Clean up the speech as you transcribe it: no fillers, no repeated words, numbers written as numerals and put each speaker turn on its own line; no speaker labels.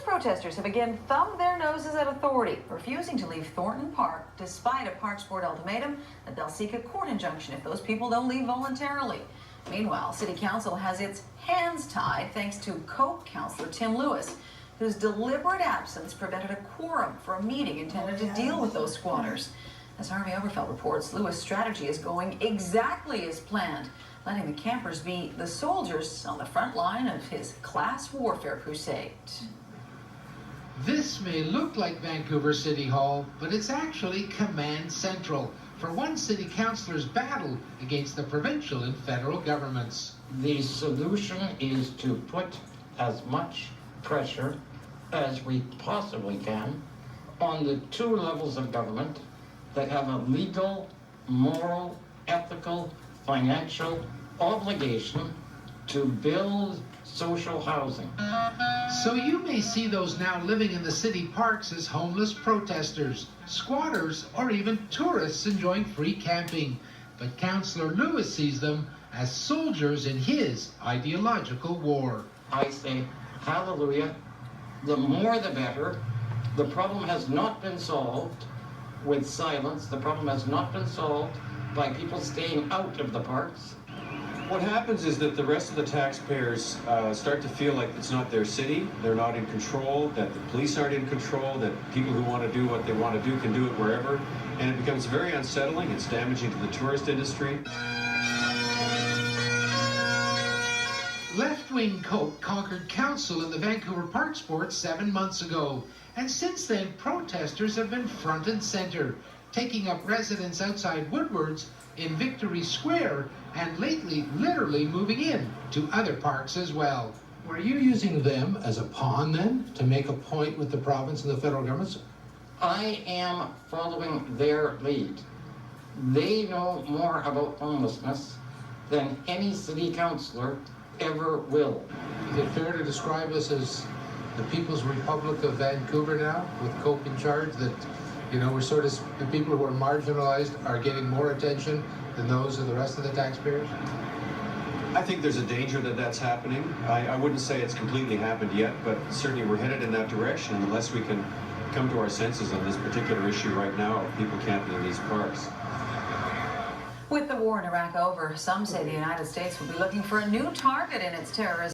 protesters have again thumbed their noses at authority, refusing to leave Thornton Park despite a Parks Board ultimatum that they'll seek a court injunction if those people don't leave voluntarily. Meanwhile, City Council has its hands tied thanks to COPE Councillor Tim Lewis, whose deliberate absence prevented a quorum for a meeting intended to deal with those squatters. As Harvey Overfelt reports, Lewis' strategy is going exactly as planned, letting the campers be the soldiers on the front line of his class warfare crusade.
This may look like Vancouver City Hall, but it's actually Command Central for one city councillor's battle against the provincial and federal governments.
The solution is to put as much pressure as we possibly can on the two levels of government that have a legal, moral, ethical, financial obligation to build social housing.
So you may see those now living in the city parks as homeless protesters, squatters, or even tourists enjoying free camping. But Councillor Lewis sees them as soldiers in his ideological war.
I say, hallelujah, the more the better. The problem has not been solved with silence. The problem has not been solved by people staying out of the parks.
What happens is that the rest of the taxpayers start to feel like it's not their city, they're not in control, that the police aren't in control, that people who want to do what they want to do can do it wherever, and it becomes very unsettling. It's damaging to the tourist industry.
Left-wing COPE conquered council in the Vancouver Parks Board 7 months ago, and since then protesters have been front and center, taking up residence outside Woodward's in Victory Square, and lately literally moving in to other parks as well.
Were you using them as a pawn then to make a point with the province and the federal governments?
I am following their lead. They know more about homelessness than any city councillor ever will.
Is it fair to describe us as the People's Republic of Vancouver now, with COPE in charge, that, you know, we're sort of, the people who are marginalized are getting more attention than those of the rest of the taxpayers?
I think there's a danger that that's happening. I wouldn't say it's completely happened yet, but certainly we're headed in that direction unless we can come to our senses on this particular issue right now of people camping in these parks.
With the war in Iraq over, some say the United States will be looking for a new target in its terrorism.